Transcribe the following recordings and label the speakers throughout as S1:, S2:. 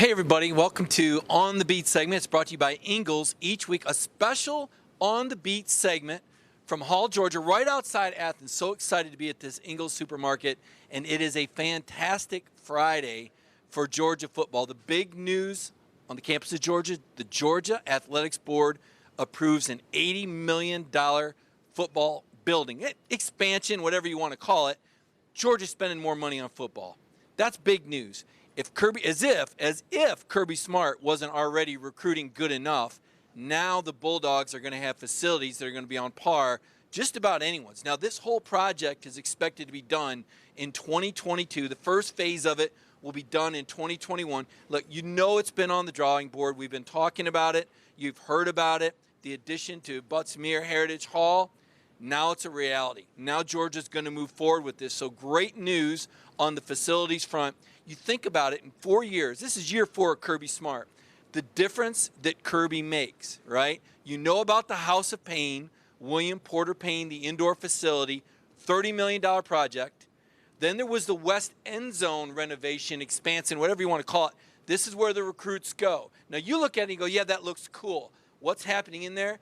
S1: Hey everybody, welcome to On the Beat segment. It's brought to you by Ingles. Each week, a special On the Beat segment from Hall, Georgia, right outside Athens. So excited to be at this Ingles supermarket, and it is a fantastic Friday for Georgia football. The big news on the campus of Georgia, the Georgia Athletics Board approves an $80 million football building. Expansion, whatever you want to call it. Georgia's spending more money on football. That's big news. If Kirby, as if Kirby Smart wasn't already recruiting good enough, now the Bulldogs are going to have facilities that are going to be on par just about anyone's. Now, this whole project is expected to be done in 2022. The first phase of it will be done in 2021. Look, you know it's been on the drawing board. We've been talking about it. You've heard about it. The addition to Butts-Mehre Heritage Hall. Now it's a reality. Now Georgia's going to move forward with this. So great news on the facilities front. You think about it, in 4 years, this is year 4 of Kirby Smart, the difference that Kirby makes, right? You know about the House of Pain, William Porter Payne, the indoor facility, $30 million project. Then there was the West End Zone renovation, expansion, whatever you want to call it. This is where the recruits go. Now you look at it and go, yeah, that looks cool. What's happening in there?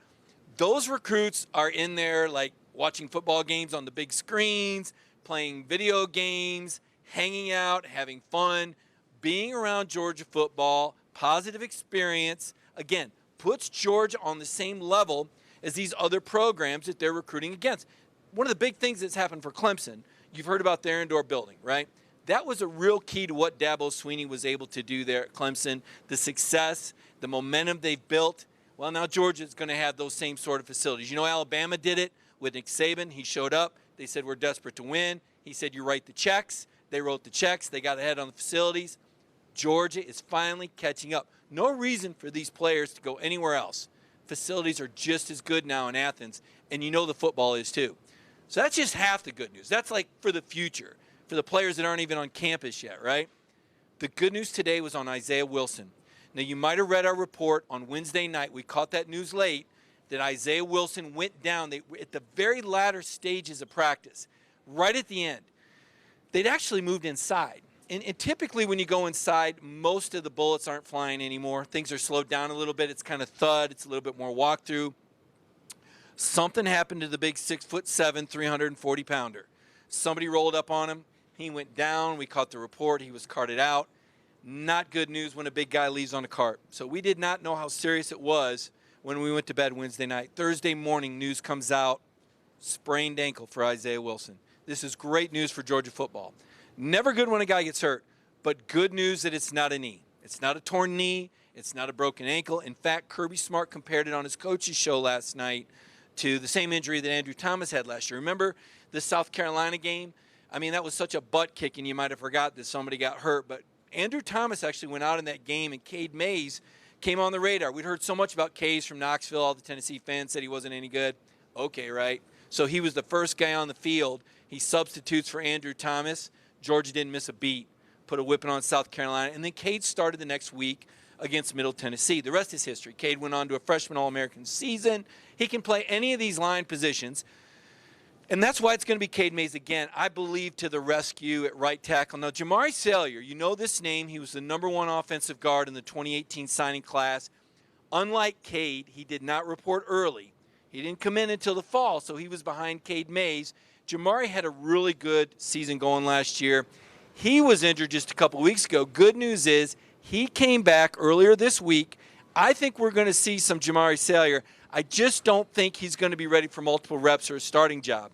S1: Those recruits are in there like watching football games on the big screens, playing video games, hanging out, having fun, being around Georgia football, positive experience, again, puts Georgia on the same level as these other programs that they're recruiting against. One of the big things that's happened for Clemson, you've heard about their indoor building, right? That was a real key to what Dabo Swinney was able to do there at Clemson, the success, the momentum they've built. Well, now Georgia's going to have those same sort of facilities. You know, Alabama did it with Nick Saban. He showed up. They said, we're desperate to win. He said, you write the checks. They wrote the checks. They got ahead on the facilities. Georgia is finally catching up. No reason for these players to go anywhere else. Facilities are just as good now in Athens, and you know the football is too. So that's just half the good news. That's like for the future, for the players that aren't even on campus yet, right? The good news today was on Isaiah Wilson. Now, you might have read our report on Wednesday night. We caught that news late that Isaiah Wilson went down. They were at the very latter stages of practice, right at the end. They'd actually moved inside. And typically when you go inside, most of the bullets aren't flying anymore. Things are slowed down a little bit. It's kind of thud. It's a little bit more walkthrough. Something happened to the big 6'7", 340-pounder. Somebody rolled up on him. He went down. We caught the report. He was carted out. Not good news when a big guy leaves on a cart. So we did not know how serious it was when we went to bed Wednesday night. Thursday morning, news comes out, sprained ankle for Isaiah Wilson. This is great news for Georgia football. Never good when a guy gets hurt, but good news that it's not a knee. It's not a torn knee. It's not a broken ankle. In fact, Kirby Smart compared it on his coach's show last night to the same injury that Andrew Thomas had last year. Remember the South Carolina game? I mean, that was such a butt kicking, you might have forgot that somebody got hurt, but Andrew Thomas actually went out in that game, and Cade Mays came on the radar. We'd heard so much about Cade from Knoxville. All the Tennessee fans said he wasn't any good. Okay, right? So he was the first guy on the field. He substitutes for Andrew Thomas. Georgia didn't miss a beat, put a whipping on South Carolina. And then Cade started the next week against Middle Tennessee. The rest is history. Cade went on to a freshman All-American season. He can play any of these line positions. And that's why it's going to be Cade Mays again, I believe, to the rescue at right tackle. Now, Jamari Salyer, you know this name. He was the #1 offensive guard in the 2018 signing class. Unlike Cade, he did not report early. He didn't come in until the fall, so he was behind Cade Mays. Jamari had a really good season going last year. He was injured just a couple weeks ago. Good news is he came back earlier this week. I think we're going to see some Jamari Salyer. I just don't think he's going to be ready for multiple reps or a starting job.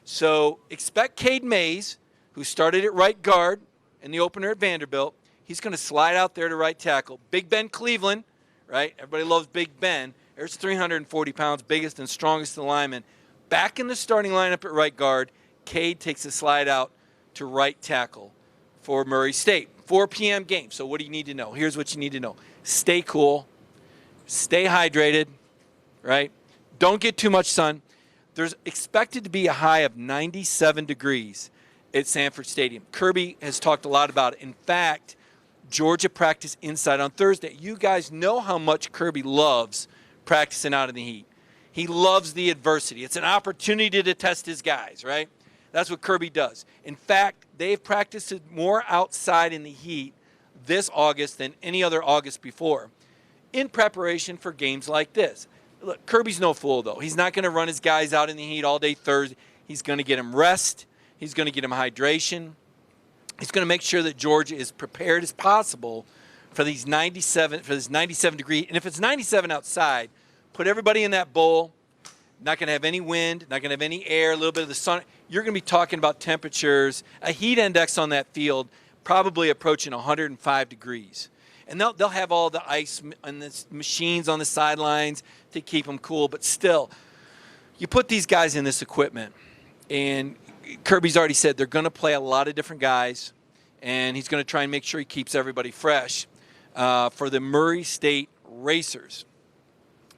S1: So expect Cade Mays, who started at right guard in the opener at Vanderbilt. He's going to slide out there to right tackle. Big Ben Cleveland, right? Everybody loves Big Ben. There's 340 pounds, biggest and strongest of the linemen. Back in the starting lineup at right guard, Cade takes a slide out to right tackle for Murray State. 4 p.m. game. So what do you need to know? Here's what you need to know. Stay cool. Stay hydrated, right? Don't get too much sun. There's expected to be a high of 97 degrees at Sanford Stadium. Kirby has talked a lot about it. In fact, Georgia practiced inside on Thursday. You guys know how much Kirby loves practicing out in the heat. He loves the adversity. It's an opportunity to test his guys, right? That's what Kirby does. In fact, they've practiced more outside in the heat this August than any other August before in preparation for games like this. Look, Kirby's no fool, though. He's not going to run his guys out in the heat all day Thursday. He's going to get them rest. He's going to get them hydration. He's going to make sure that Georgia is prepared as possible for this 97 degree. And if it's 97 outside, put everybody in that bowl. Not going to have any wind, not going to have any air, a little bit of the sun. You're going to be talking about temperatures, a heat index on that field probably approaching 105 degrees. And they'll have all the ice and the machines on the sidelines to keep them cool. But still, you put these guys in this equipment, and Kirby's already said they're going to play a lot of different guys, and he's going to try and make sure he keeps everybody fresh for the Murray State Racers.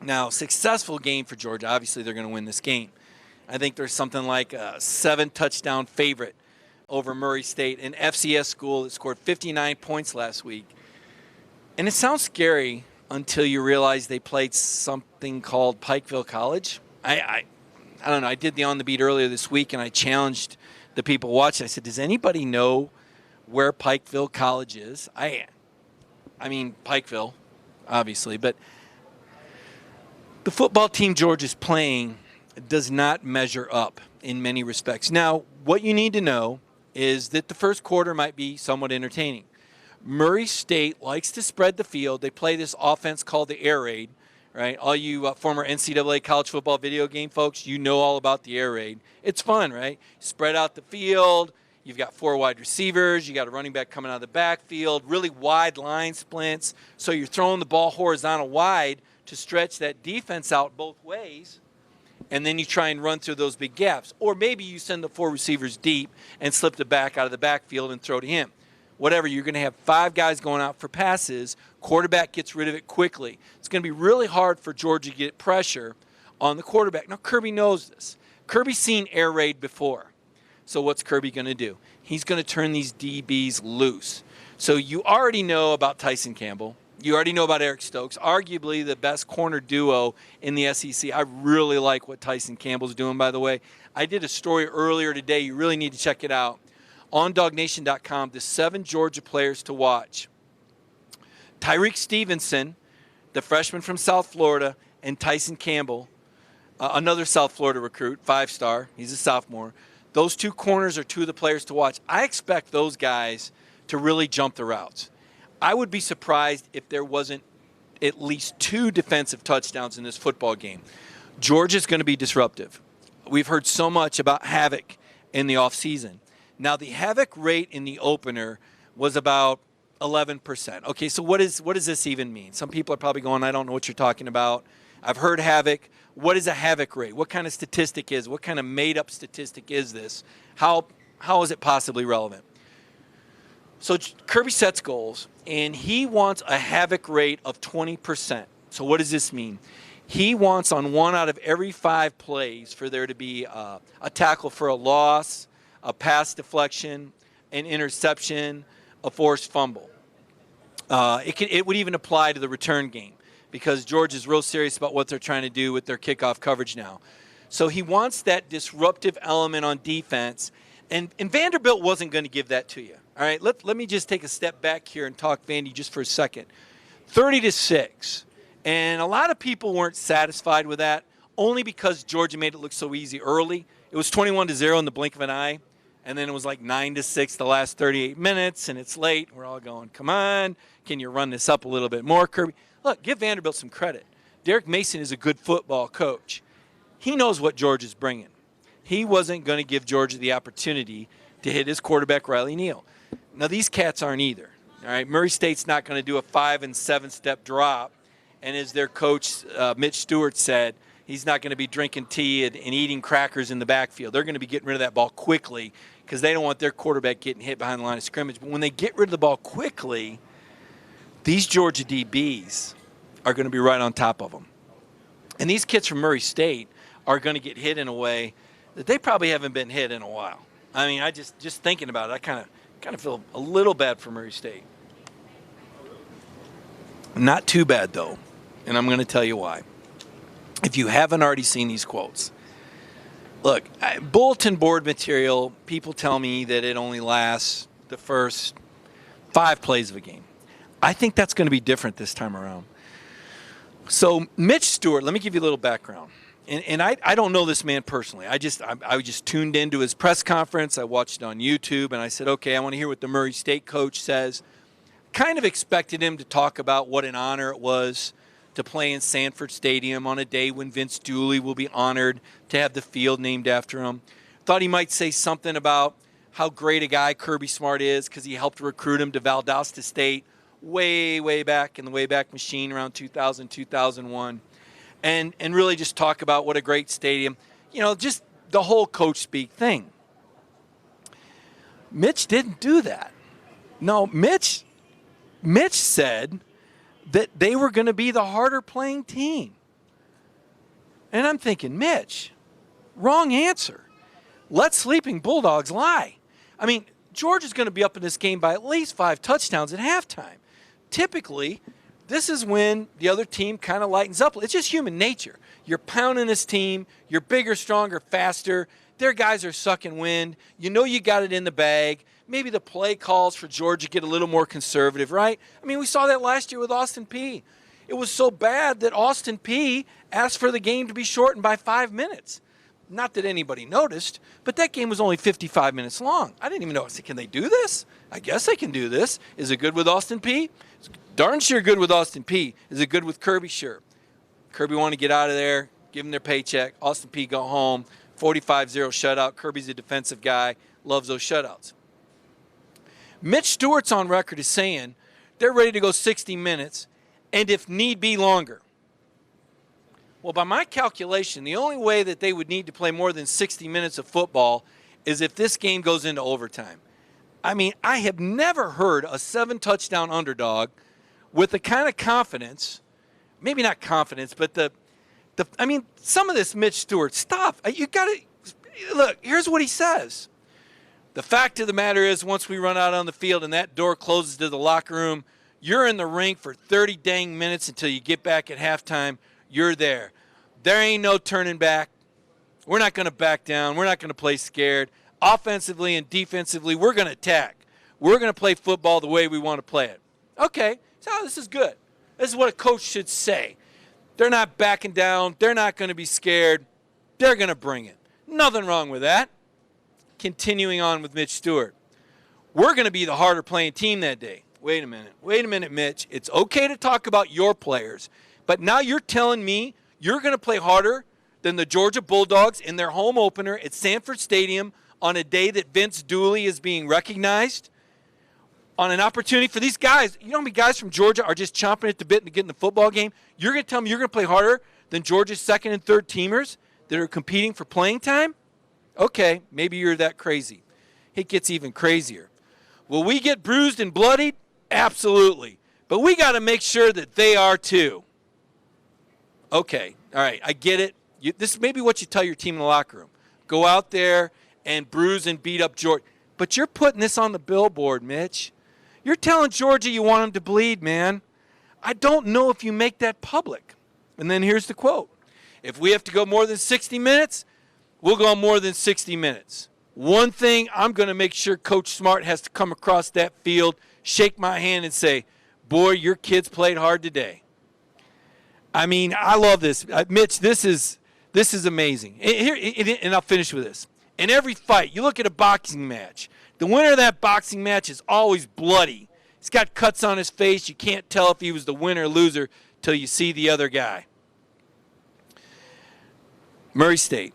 S1: Now, successful game for Georgia. Obviously, they're going to win this game. I think there's something like a 7-touchdown favorite over Murray State, an FCS school that scored 59 points last week. And it sounds scary until you realize they played something called Pikeville College. I don't know. I did the On the Beat earlier this week, and I challenged the people watching. I said, does anybody know where Pikeville College is? I mean, Pikeville, obviously, but the football team Georgia's playing does not measure up in many respects. Now, what you need to know is that the first quarter might be somewhat entertaining. Murray State likes to spread the field. They play this offense called the air raid, right? All you former NCAA college football video game folks, you know all about the air raid. It's fun, right? Spread out the field. You've got 4 wide receivers. You got a running back coming out of the backfield, really wide line splints. So you're throwing the ball horizontal wide to stretch that defense out both ways, and then you try and run through those big gaps. Or maybe you send the 4 receivers deep and slip the back out of the backfield and throw to him. Whatever, you're going to have 5 guys going out for passes. Quarterback gets rid of it quickly. It's going to be really hard for Georgia to get pressure on the quarterback. Now, Kirby knows this. Kirby's seen air raid before. So what's Kirby going to do? He's going to turn these DBs loose. So you already know about Tyson Campbell. You already know about Eric Stokes, arguably the best corner duo in the SEC. I really like what Tyson Campbell's doing, by the way. I did a story earlier today. You really need to check it out. On DogNation.com, the 7 Georgia players to watch. Tyreek Stevenson, the freshman from South Florida, and Tyson Campbell, another South Florida recruit, 5-star. He's a sophomore. Those 2 corners are 2 of the players to watch. I expect those guys to really jump the routes. I would be surprised if there wasn't at least 2 defensive touchdowns in this football game. Georgia's going to be disruptive. We've heard so much about havoc in the offseason. Now, the havoc rate in the opener was about 11%. Okay, so what does this even mean? Some people are probably going, I don't know what you're talking about. I've heard havoc. What is a havoc rate? What kind of statistic is? What kind of made-up statistic is this? How is it possibly relevant? So Kirby sets goals, and he wants a havoc rate of 20%. So what does this mean? He wants on 1 out of every 5 plays for there to be a tackle for a loss, a pass deflection, an interception, a forced fumble. It would even apply to the return game because George is real serious about what they're trying to do with their kickoff coverage now. So he wants that disruptive element on defense, and Vanderbilt wasn't going to give that to you. All right, let me just take a step back here and talk Vandy just for a second. 30-6, and a lot of people weren't satisfied with that only because Georgia made it look so easy early. It was 21-0 in the blink of an eye, and then it was like 9-6 the last 38 minutes, and it's late. We're all going, come on, can you run this up a little bit more, Kirby? Look, give Vanderbilt some credit. Derek Mason is a good football coach. He knows what Georgia's bringing. He wasn't going to give Georgia the opportunity to hit his quarterback, Riley Neal. Now, these cats aren't either. All right, Murray State's not going to do a 5- and 7-step drop. And as their coach, Mitch Stewart, said, he's not going to be drinking tea and eating crackers in the backfield. They're going to be getting rid of that ball quickly because they don't want their quarterback getting hit behind the line of scrimmage. But when they get rid of the ball quickly, these Georgia DBs are going to be right on top of them. And these kids from Murray State are going to get hit in a way that they probably haven't been hit in a while. I mean, I just thinking about it, I kind of feel a little bad for Murray State. Not too bad, though, and I'm going to tell you why. If you haven't already seen these quotes, look, bulletin board material, people tell me that it only lasts the first 5 plays of a game. I think that's going to be different this time around. So Mitch Stewart, let me give you a little background. And I don't know this man personally. I just tuned into his press conference. I watched it on YouTube, and I said, okay, I want to hear what the Murray State coach says. Kind of expected him to talk about what an honor it was to play in Sanford Stadium on a day when Vince Dooley will be honored to have the field named after him. Thought he might say something about how great a guy Kirby Smart is because he helped recruit him to Valdosta State way back in the Wayback Machine around 2000, 2001. And really just talk about what a great stadium, just the whole coach speak thing. Mitch didn't do that. No, Mitch said that they were going to be the harder playing team. And I'm thinking, Mitch, wrong answer. Let Sleeping Bulldogs lie. I mean, Georgia's going to be up in this game by at least 5 touchdowns at halftime. Typically, this is when the other team kind of lightens up. It's just human nature. You're pounding this team. You're bigger, stronger, faster. Their guys are sucking wind. You know you got it in the bag. Maybe the play calls for Georgia get a little more conservative, right? I mean, we saw that last year with Austin Peay. It was so bad that Austin Peay asked for the game to be shortened by 5 minutes. Not that anybody noticed, but that game was only 55 minutes long. I didn't even know. I said, can they do this? I guess they can do this. Is it good with Austin Peay? It's darn sure good with Austin Peay. Is it good with Kirby? Sure. Kirby wanted to get out of there, give him their paycheck. Austin Peay go home, 45-0 shutout. Kirby's a defensive guy, loves those shutouts. Mitch Stewart's on record as saying they're ready to go 60 minutes, and if need be, longer. Well, by my calculation, the only way that they would need to play more than 60 minutes of football is if this game goes into overtime. I mean, I have never heard a 7-touchdown underdog with the kind of confidence, maybe not confidence, but some of this Mitch Stewart stuff. You got to look. Here's what he says. The fact of the matter is, once we run out on the field and that door closes to the locker room, you're in the ring for 30 dang minutes until you get back at halftime. You're there. There ain't no turning back. We're not going to back down. We're not going to play scared. Offensively and defensively, we're going to attack. We're going to play football the way we want to play it. Okay, so this is good. This is what a coach should say. They're not backing down. They're not going to be scared. They're going to bring it. Nothing wrong with that. Continuing on with Mitch Stewart. We're going to be the harder playing team that day. Wait a minute, Mitch. It's okay to talk about your players, but now you're telling me you're going to play harder than the Georgia Bulldogs in their home opener at Sanford Stadium on a day that Vince Dooley is being recognized, on an opportunity for these guys. You know how many guys from Georgia are just chomping at the bit to get in the football game? You're going to tell me you're going to play harder than Georgia's second and third teamers that are competing for playing time? Okay, maybe you're that crazy. It gets even crazier. Will we get bruised and bloodied? Absolutely. But we got to make sure that they are too. Okay, all right, I get it. This may be what you tell your team in the locker room. Go out there and bruise and beat up Georgia. But you're putting this on the billboard, Mitch. You're telling Georgia you want them to bleed, man. I don't know if you make that public. And then here's the quote. If we have to go more than 60 minutes, we'll go more than 60 minutes. One thing, I'm going to make sure Coach Smart has to come across that field, shake my hand and say, boy, your kids played hard today. I mean, I love this. Mitch, this is amazing. And I'll finish with this. In every fight, you look at a boxing match. The winner of that boxing match is always bloody. He's got cuts on his face. You can't tell if he was the winner or loser till you see the other guy. Murray State.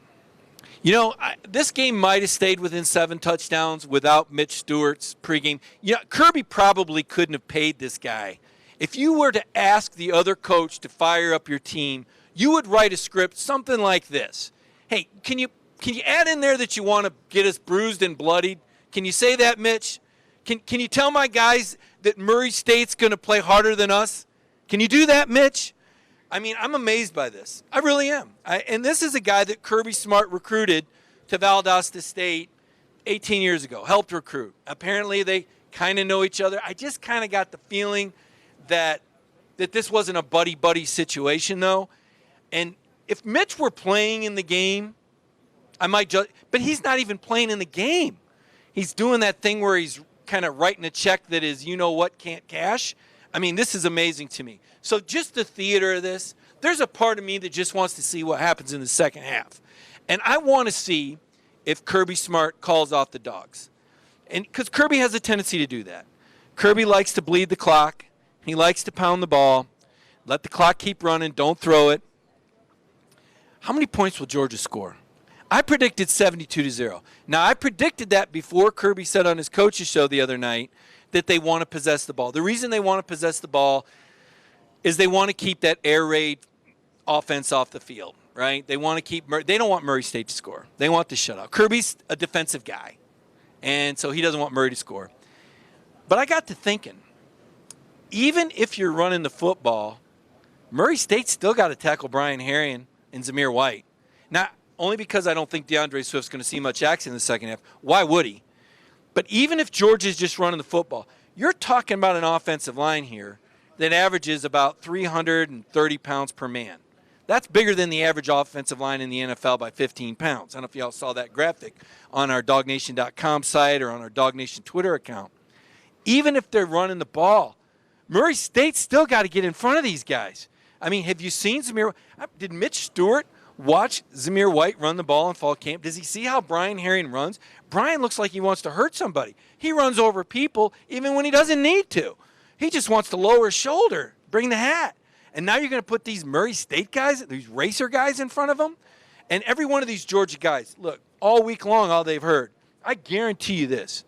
S1: You know, this game might have stayed within 7 touchdowns without Mitch Stewart's pregame. You know, Kirby probably couldn't have paid this guy. If you were to ask the other coach to fire up your team, you would write a script something like this. Hey, can you add in there that you want to get us bruised and bloodied? Can you say that, Mitch? Can you tell my guys that Murray State's going to play harder than us? Can you do that, Mitch? I mean, I'm amazed by this. I really am. And this is a guy that Kirby Smart recruited to Valdosta State 18 years ago, helped recruit. Apparently they kind of know each other. I just kind of got the feeling that this wasn't a buddy-buddy situation, though. And if Mitch were playing in the game, I might judge. But he's not even playing in the game. He's doing that thing where he's kind of writing a check that is you-know-what can't cash. I mean, this is amazing to me. So just the theater of this, there's a part of me that just wants to see what happens in the second half. And I want to see if Kirby Smart calls off the dogs. And because Kirby has a tendency to do that. Kirby likes to bleed the clock. He likes to pound the ball. Let the clock keep running. Don't throw it. How many points will Georgia score? I predicted 72-0. Now, I predicted that before Kirby said on his coach's show the other night that they want to possess the ball. The reason they want to possess the ball is they want to keep that air raid offense off the field, right? They want to keep they don't want Murray State to score. They want the shutout. Kirby's a defensive guy, and so he doesn't want Murray to score. But I got to thinking, even if you're running the football, Murray State's still got to tackle Brian Herring and Zamir White. Now, only because I don't think DeAndre Swift's going to see much action in the second half. Why would he? But even if Georgia's just running the football, you're talking about an offensive line here that averages about 330 pounds per man. That's bigger than the average offensive line in the NFL by 15 pounds. I don't know if y'all saw that graphic on our DogNation.com site or on our DogNation Twitter account. Even if they're running the ball, Murray State's still got to get in front of these guys. I mean, have you seen Zamir? Did Mitch Stewart watch Zamir White run the ball in fall camp? Does he see how Brian Herring runs? Brian looks like he wants to hurt somebody. He runs over people even when he doesn't need to. He just wants to lower his shoulder, bring the hat. And now you're going to put these Murray State guys, these racer guys in front of them? And every one of these Georgia guys, look, all week long, all they've heard, I guarantee you this,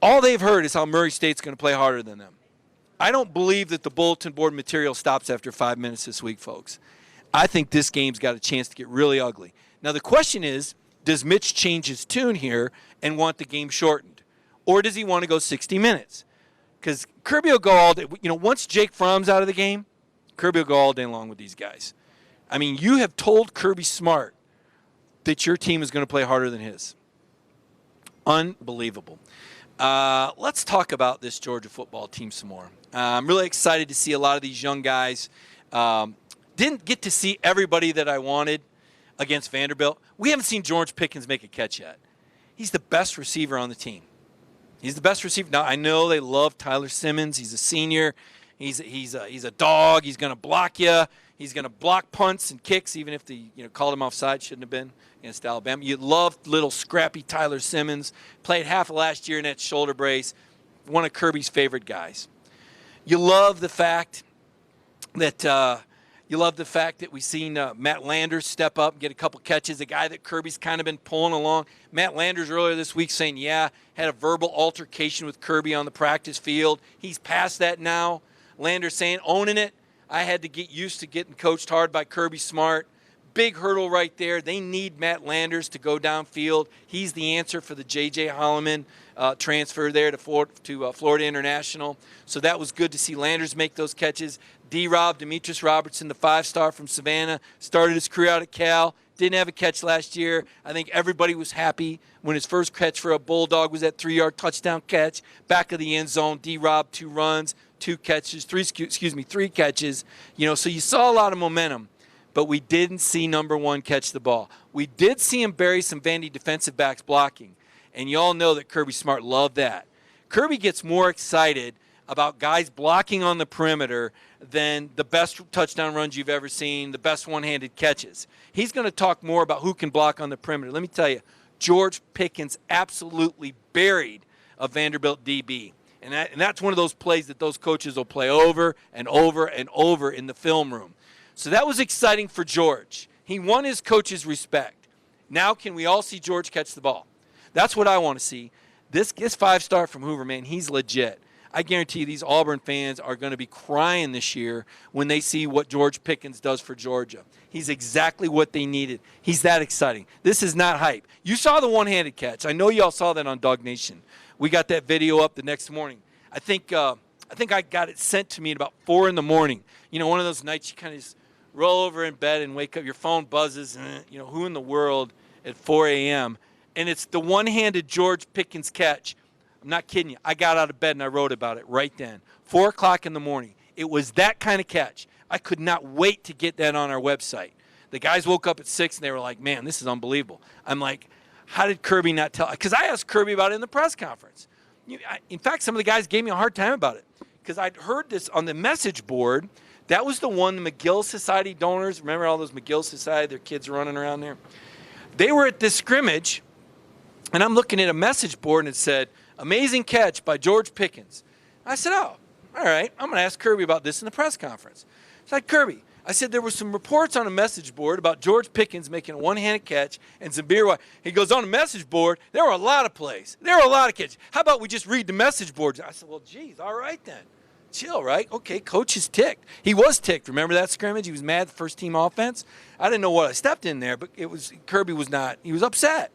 S1: all they've heard is how Murray State's going to play harder than them. I don't believe that the bulletin board material stops after 5 minutes this week, folks. I think this game's got a chance to get really ugly. Now, the question is, does Mitch change his tune here and want the game shortened? Or does he want to go 60 minutes? Because Kirby will go all day. You know, once Jake Fromm's out of the game, Kirby will go all day long with these guys. I mean, you have told Kirby Smart that your team is going to play harder than his. Unbelievable. Let's talk about this Georgia football team some more. I'm really excited to see a lot of these young guys. Didn't get to see everybody that I wanted against Vanderbilt. We haven't seen George Pickens make a catch yet. He's the best receiver on the team. He's the best receiver. Now, I know they love Tyler Simmons. He's a senior. He's a dog. He's going to block you. He's going to block punts and kicks, even if the called him offside, shouldn't have been against Alabama. You love little scrappy Tyler Simmons. Played half of last year in that shoulder brace. One of Kirby's favorite guys. You love the fact that we've seen Matt Landers step up and get a couple catches, a guy that Kirby's kind of been pulling along. Matt Landers earlier this week saying, had a verbal altercation with Kirby on the practice field. He's past that now. Landers saying, owning it. I had to get used to getting coached hard by Kirby Smart. Big hurdle right there. They need Matt Landers to go downfield. He's the answer for the J.J. Holloman transfer there to Florida International. So that was good to see Landers make those catches. D-Rob, Demetrius Robertson, the 5-star from Savannah, started his career out at Cal. Didn't have a catch last year. I think everybody was happy when his first catch for a Bulldog was that 3-yard touchdown catch. Back of the end zone, D-Rob, 2 runs, 3 catches. So you saw a lot of momentum, but we didn't see number 1 catch the ball. We did see him bury some Vandy defensive backs blocking, and you all know that Kirby Smart loved that. Kirby gets more excited about guys blocking on the perimeter than the best touchdown runs you've ever seen, the best one-handed catches. He's going to talk more about who can block on the perimeter. Let me tell you, George Pickens absolutely buried a Vanderbilt DB. And that's one of those plays that those coaches will play over and over and over in the film room. So that was exciting for George. He won his coach's respect. Now can we all see George catch the ball? That's what I want to see. This 5-star from Hoover, man, he's legit. I guarantee you these Auburn fans are going to be crying this year when they see what George Pickens does for Georgia. He's exactly what they needed. He's that exciting. This is not hype. You saw the one-handed catch. I know y'all saw that on Dog Nation. We got that video up the next morning. I think I got it sent to me at about 4 in the morning. One of those nights you kind of just roll over in bed and wake up. Your phone buzzes, and who in the world at 4 a.m. And it's the one-handed George Pickens catch. I'm not kidding you. I got out of bed and I wrote about it right then. 4 o'clock in the morning. It was that kind of catch. I could not wait to get that on our website. The guys woke up at 6 and they were like, man, this is unbelievable. I'm like, how did Kirby not tell? Because I asked Kirby about it in the press conference. In fact, some of the guys gave me a hard time about it. because I'd heard this on the message board. That was the one, the McGill Society donors. Remember all those McGill Society, their kids running around there? They were at this scrimmage, and I'm looking at a message board, and it said, amazing catch by George Pickens. I said, oh, all right, I'm going to ask Kirby about this in the press conference. So I said, Kirby, I said, there were some reports on a message board about George Pickens making a one-handed catch and Zabir White. He goes, on the message board, there were a lot of plays. There were a lot of catches. How about we just read the message boards? I said, well, geez, all right then. Chill, right? Okay, coach is ticked. He was ticked. Remember that scrimmage? He was mad at the first-team offense. I didn't know what I stepped in there, but Kirby was not. He was upset.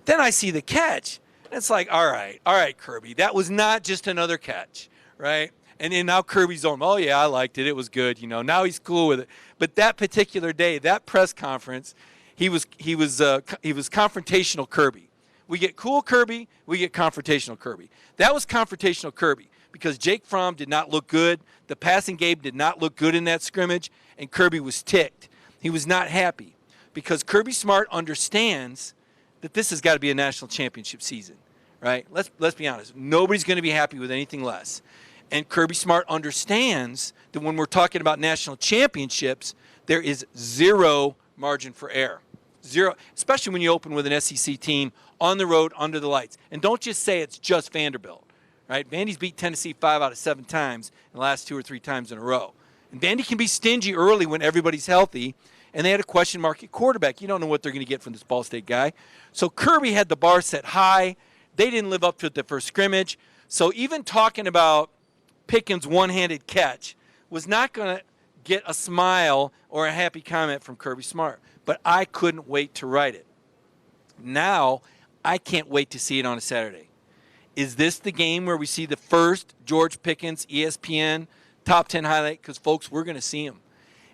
S1: Then I see the catch, and it's like, all right, Kirby. That was not just another catch, right? And then now Kirby's on, oh, yeah, I liked it. It was good, Now he's cool with it. But that particular day, that press conference, he was confrontational Kirby. We get cool Kirby, we get confrontational Kirby. That was confrontational Kirby because Jake Fromm did not look good. The passing game did not look good in that scrimmage, and Kirby was ticked. He was not happy because Kirby Smart understands that this has got to be a national championship season, right? Let's be honest. Nobody's going to be happy with anything less. And Kirby Smart understands that when we're talking about national championships, there is zero margin for error. Zero, especially when you open with an SEC team on the road under the lights. And don't just say it's just Vanderbilt, right? Vandy's beat Tennessee 5 out of 7 times in the last 2 or 3 times in a row. And Vandy can be stingy early when everybody's healthy, and they had a question mark at quarterback. You don't know what they're going to get from this Ball State guy. So Kirby had the bar set high. They didn't live up to it the first scrimmage. So even talking about Pickens' one-handed catch was not going to get a smile or a happy comment from Kirby Smart. But I couldn't wait to write it. Now, I can't wait to see it on a Saturday. Is this the game where we see the first George Pickens ESPN top 10 highlight? Because, folks, we're going to see him.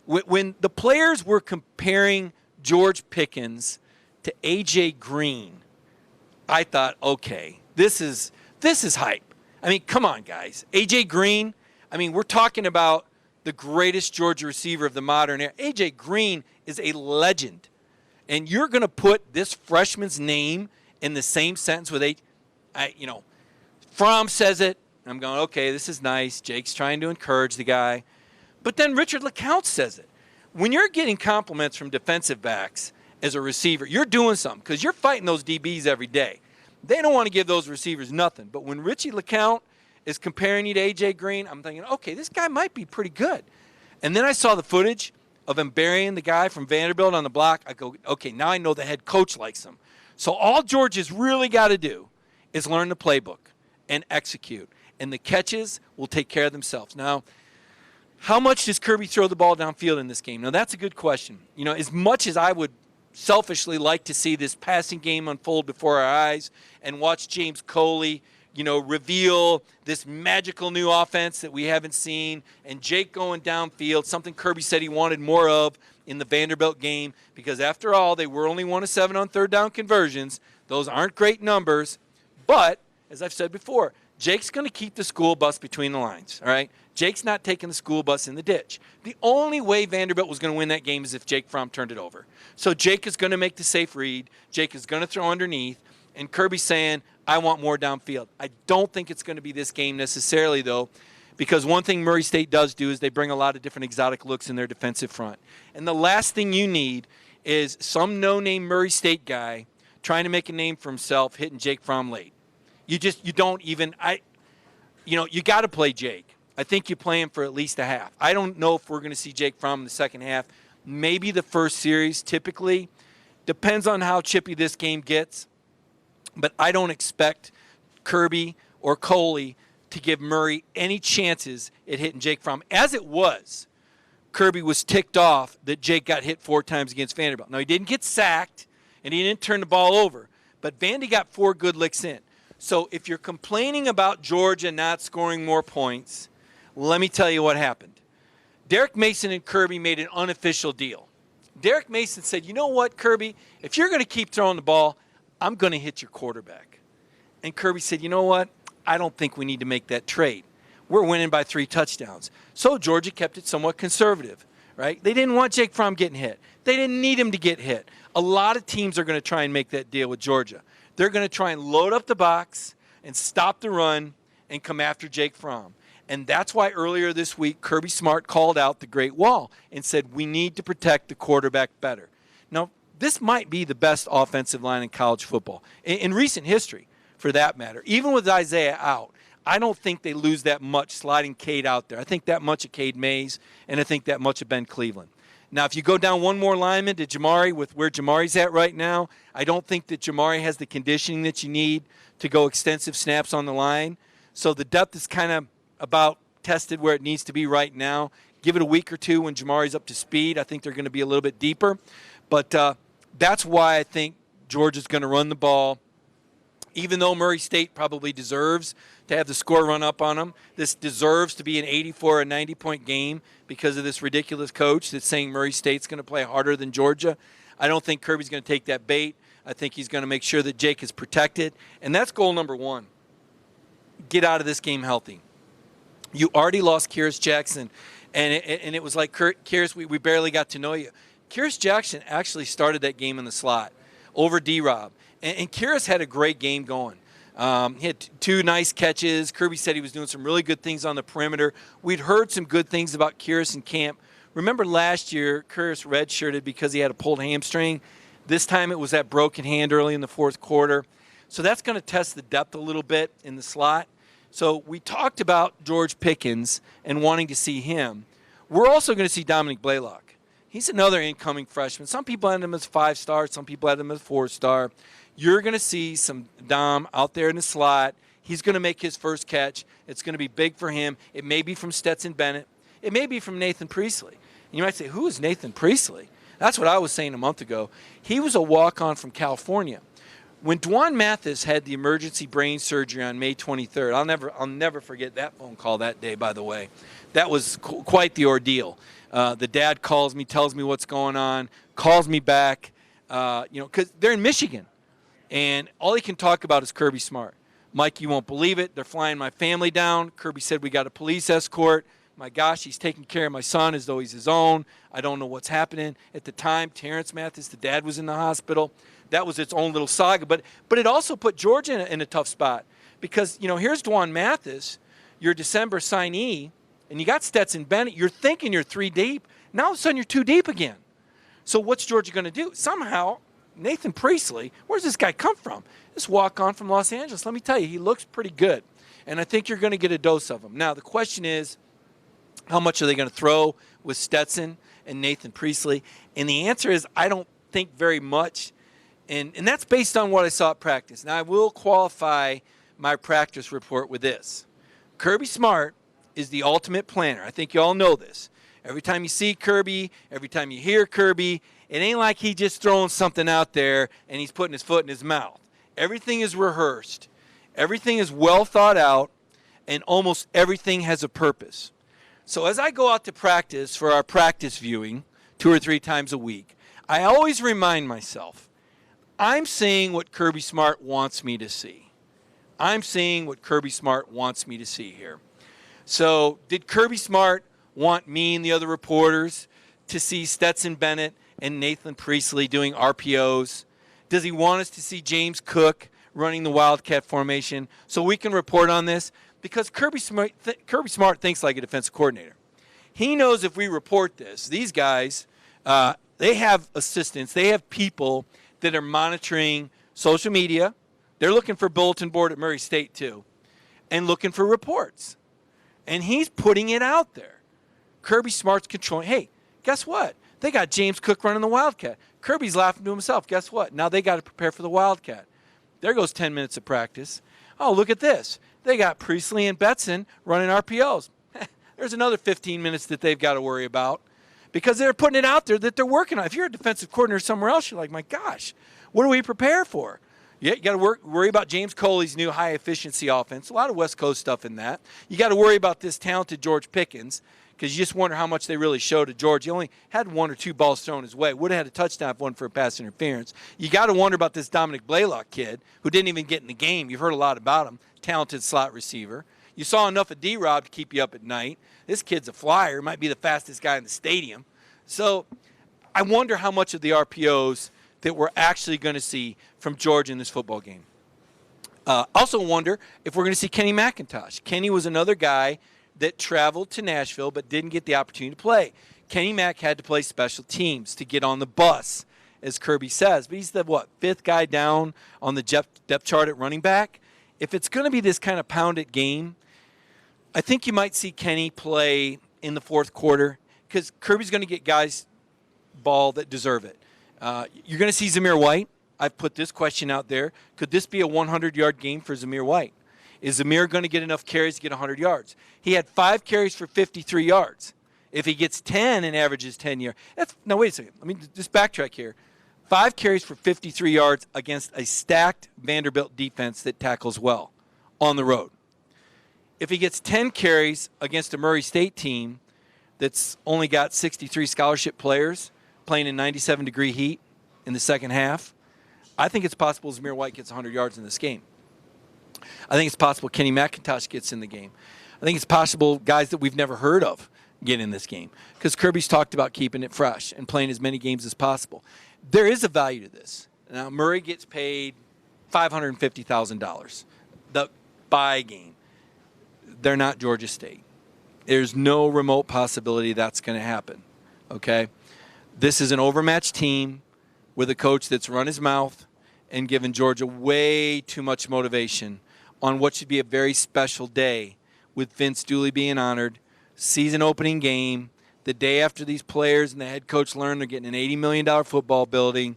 S1: When the players were comparing George Pickens to A.J. Green, I thought, okay, this is hype. I mean, come on, guys. A.J. Green, I mean, we're talking about the greatest Georgia receiver of the modern era. A.J. Green is a legend. And you're going to put this freshman's name in the same sentence with Fromm says it. I'm going, okay, this is nice. Jake's trying to encourage the guy. But then Richard LeCounte says it. When you're getting compliments from defensive backs as a receiver, you're doing something because you're fighting those DBs every day. They don't want to give those receivers nothing. But when Richie LeCounte is comparing you to A.J. Green, I'm thinking, okay, this guy might be pretty good. And then I saw the footage of him burying the guy from Vanderbilt on the block. I go, okay, now I know the head coach likes him. So all Georgia's really got to do is learn the playbook and execute. And the catches will take care of themselves. Now, how much does Kirby throw the ball downfield in this game? Now, that's a good question. As much as I would selfishly like to see this passing game unfold before our eyes and watch James Coley, reveal this magical new offense that we haven't seen, and Jake going downfield, something Kirby said he wanted more of in the Vanderbilt game, because after all, they were only 1 of 7 on third down conversions. Those aren't great numbers, but as I've said before, Jake's going to keep the school bus between the lines, all right? Jake's not taking the school bus in the ditch. The only way Vanderbilt was going to win that game is if Jake Fromm turned it over. So Jake is going to make the safe read. Jake is going to throw underneath. And Kirby's saying, I want more downfield. I don't think it's going to be this game necessarily, though, because one thing Murray State does do is they bring a lot of different exotic looks in their defensive front. And the last thing you need is some no-name Murray State guy trying to make a name for himself hitting Jake Fromm late. You got to play Jake. I think you play him for at least a half. I don't know if we're going to see Jake Fromm in the second half. Maybe the first series, typically. Depends on how chippy this game gets. But I don't expect Kirby or Coley to give Murray any chances at hitting Jake Fromm. As it was, Kirby was ticked off that Jake got hit 4 times against Vanderbilt. Now, he didn't get sacked, and he didn't turn the ball over. But Vandy got 4 good licks in. So if you're complaining about Georgia not scoring more points, let me tell you what happened. Derek Mason and Kirby made an unofficial deal. Derek Mason said, you know what, Kirby, if you're going to keep throwing the ball, I'm going to hit your quarterback. And Kirby said, you know what, I don't think we need to make that trade. We're winning by 3 touchdowns. So Georgia kept it somewhat conservative, right? They didn't want Jake Fromm getting hit. They didn't need him to get hit. A lot of teams are going to try and make that deal with Georgia. They're going to try and load up the box and stop the run and come after Jake Fromm. And that's why earlier this week, Kirby Smart called out the Great Wall and said, we need to protect the quarterback better. Now, this might be the best offensive line in college football, in recent history, for that matter. Even with Isaiah out, I don't think they lose that much sliding Cade out there. I think that much of Cade Mays, and I think that much of Ben Cleveland. Now, if you go down one more lineman to Jamari with where Jamari's at right now, I don't think that Jamari has the conditioning that you need to go extensive snaps on the line. So the depth is kind of about tested where it needs to be right now. Give it a week or two when Jamari's up to speed. I think they're going to be a little bit deeper. But that's why I think Georgia's going to run the ball. Even though Murray State probably deserves to have the score run up on them, this deserves to be an 84 or 90-point game because of this ridiculous coach that's saying Murray State's going to play harder than Georgia. I don't think Kirby's going to take that bait. I think he's going to make sure that Jake is protected. And that's goal number one. Get out of this game healthy. You already lost Kyrus Jackson, and it was like, Kyrus, we barely got to know you. Kyrus Jackson actually started that game in the slot over D-Rob. And Kyrus had a great game going. He had two nice catches. Kirby said he was doing some really good things on the perimeter. We'd heard some good things about Kyrus in camp. Remember last year, Kyrus redshirted because he had a pulled hamstring. This time it was that broken hand early in the fourth quarter. So that's going to test the depth a little bit in the slot. So we talked about George Pickens and wanting to see him. We're also going to see Dominic Blaylock. He's another incoming freshman. Some people had him as 5-star. Some people had him as 4-star. You're going to see some Dom out there in the slot. He's going to make his first catch. It's going to be big for him. It may be from Stetson Bennett. It may be from Nathan Priestley. And you might say, who is Nathan Priestley? That's what I was saying a month ago. He was a walk-on from California. When Dwan Mathis had the emergency brain surgery on May 23rd, I'll never forget that phone call that day, by the way. That was quite the ordeal. The dad calls me, tells me what's going on, calls me back, because they're in Michigan. And all he can talk about is Kirby Smart. Mike, you won't believe it. They're flying my family down. Kirby said we got a police escort. My gosh, he's taking care of my son as though he's his own. I don't know what's happening. At the time, Terrence Mathis, the dad, was in the hospital. That was its own little saga. But it also put Georgia in a tough spot because, here's Dwan Mathis, your December signee, and you got Stetson Bennett. You're thinking you're 3 deep. Now all of a sudden you're 2 deep again. So what's Georgia going to do? Somehow, Nathan Priestley, where's this guy come from? This walk-on from Los Angeles. Let me tell you, he looks pretty good. And I think you're going to get a dose of him. Now, the question is, how much are they going to throw with Stetson and Nathan Priestley? And the answer is, I don't think very much. And that's based on what I saw at practice. Now, I will qualify my practice report with this. Kirby Smart is the ultimate planner. I think you all know this. Every time you see Kirby, every time you hear Kirby, it ain't like he just throwing something out there and he's putting his foot in his mouth. Everything is rehearsed. Everything is well thought out, and almost everything has a purpose. So as I go out to practice for our practice viewing 2 or 3 times a week, I always remind myself, I'm seeing what Kirby Smart wants me to see. I'm seeing what Kirby Smart wants me to see here. So did Kirby Smart want me and the other reporters to see Stetson Bennett and Nathan Priestley doing RPOs? Does he want us to see James Cook running the Wildcat formation so we can report on this? Because Kirby Smart thinks like a defensive coordinator. He knows if we report this, these guys, they have assistants. They have people that are monitoring social media. They're looking for bulletin board at Murray State too, and looking for reports. And he's putting it out there. Kirby Smart's controlling. Hey, guess what? They got James Cook running the Wildcat. Kirby's laughing to himself. Guess what? Now they got to prepare for the Wildcat. There goes 10 minutes of practice. Oh, look at this. They got Priestley and Betson running RPOs. There's another 15 minutes that they've got to worry about because they're putting it out there that they're working on. If you're a defensive coordinator somewhere else, you're like, my gosh, what do we prepare for? Yeah, you got to worry about James Coley's new high-efficiency offense. A lot of West Coast stuff in that. You got to worry about this talented George Pickens because you just wonder how much they really showed to George. He only had 1 or 2 balls thrown his way. Would have had a touchdown if one for a pass interference. You got to wonder about this Dominic Blaylock kid who didn't even get in the game. You've heard a lot about him. Talented slot receiver. You saw enough of D-Rob to keep you up at night. This kid's a flyer. Might be the fastest guy in the stadium. So I wonder how much of the RPOs that we're actually going to see from Georgia in this football game. Also wonder if we're going to see Kenny Mcintosh. Kenny was another guy that traveled to Nashville but didn't get the opportunity to play. Kenny Mack had to play special teams to get on the bus, as Kirby says. But he's the, fifth guy down on the depth chart at running back? If it's going to be this kind of pounded game, I think you might see Kenny play in the fourth quarter because Kirby's going to get guys ball that deserve it. You're going to see Zamir White. I've put this question out there. Could this be a 100-yard game for Zamir White? Is Zamir going to get enough carries to get 100 yards? He had 5 carries for 53 yards. If he gets 10 and averages 10 yards, now wait a second. Let me just backtrack here. 5 carries for 53 yards against a stacked Vanderbilt defense that tackles well on the road. If he gets 10 carries against a Murray State team that's only got 63 scholarship players playing in 97-degree heat in the second half, I think it's possible Zamir White gets 100 yards in this game. I think it's possible Kenny Mcintosh gets in the game. I think it's possible guys that we've never heard of get in this game because Kirby's talked about keeping it fresh and playing as many games as possible. There is a value to this. Now, Murray gets paid $550,000. The bye game. They're not Georgia State. There's no remote possibility that's going to happen, okay? This is an overmatched team with a coach that's run his mouth and given Georgia way too much motivation on what should be a very special day with Vince Dooley being honored, season opening game, the day after these players and the head coach learn they're getting an $80 million football building.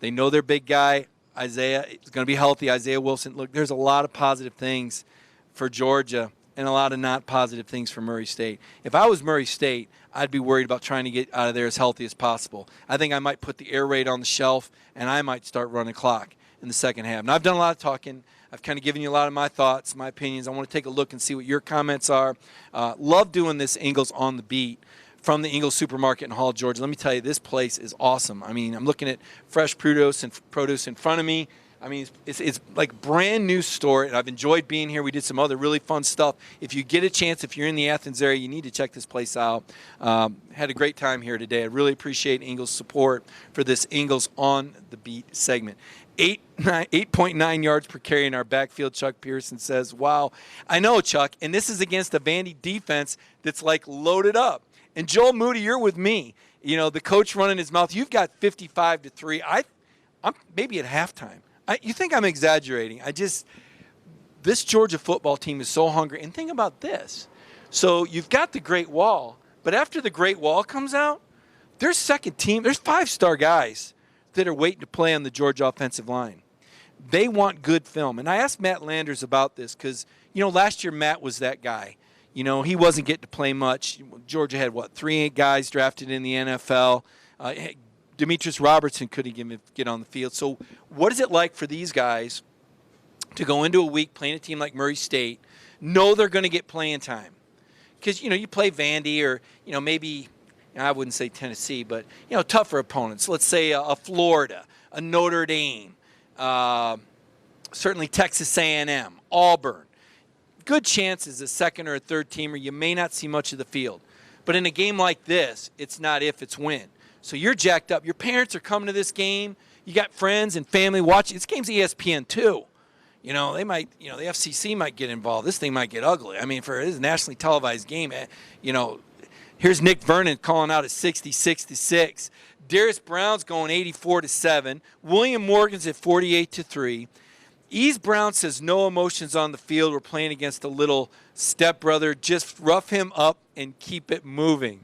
S1: They know their big guy, Isaiah, is going to be healthy, Isaiah Wilson. Look, there's a lot of positive things for Georgia and a lot of not positive things for Murray State. If I was Murray State, I'd be worried about trying to get out of there as healthy as possible. I think I might put the air raid on the shelf, and I might start running clock in the second half. Now, I've done a lot of talking. I've kind of given you a lot of my thoughts, my opinions. I want to take a look and see what your comments are. Love doing this Ingles on the Beat from the Ingles Supermarket in Hall, Georgia. Let me tell you, this place is awesome. I mean, I'm looking at fresh produce in front of me. I mean, it's like brand new store, and I've enjoyed being here. We did some other really fun stuff. If you get a chance, if you're in the Athens area, you need to check this place out. Had a great time here today. I really appreciate Ingles' support for this Ingles on the Beat segment. 8.9 yards per carry in our backfield, Chuck Pearson says. Wow. I know, Chuck, and this is against a Vandy defense that's like loaded up. And Joel Moody, you're with me. You know, the coach running his mouth. You've got 55-3. I'm maybe at halftime. You think I'm exaggerating. This Georgia football team is so hungry. And think about this. So you've got the Great Wall, but after the Great Wall comes out, there's second team. There's 5-star guys that are waiting to play on the Georgia offensive line. They want good film. And I asked Matt Landers about this because, last year Matt was that guy. He wasn't getting to play much. Georgia had, 3 guys drafted in the NFL. Demetrius Robertson couldn't get on the field. So what is it like for these guys to go into a week playing a team like Murray State, know they're going to get playing time? Because, you play Vandy or, maybe, I wouldn't say Tennessee, but, tougher opponents. Let's say a Florida, a Notre Dame, certainly Texas A&M, Auburn. Good chances a second or a third teamer, you may not see much of the field. But in a game like this, it's not if, it's when. So you're jacked up. Your parents are coming to this game. You got friends and family watching. This game's ESPN too. They might, the FCC might get involved. This thing might get ugly. I mean, for this nationally televised game, here's Nick Vernon calling out at 66-6. Darius Brown's going 84-7. William Morgan's at 48-3. Ease Brown says no emotions on the field. We're playing against a little stepbrother. Just rough him up and keep it moving.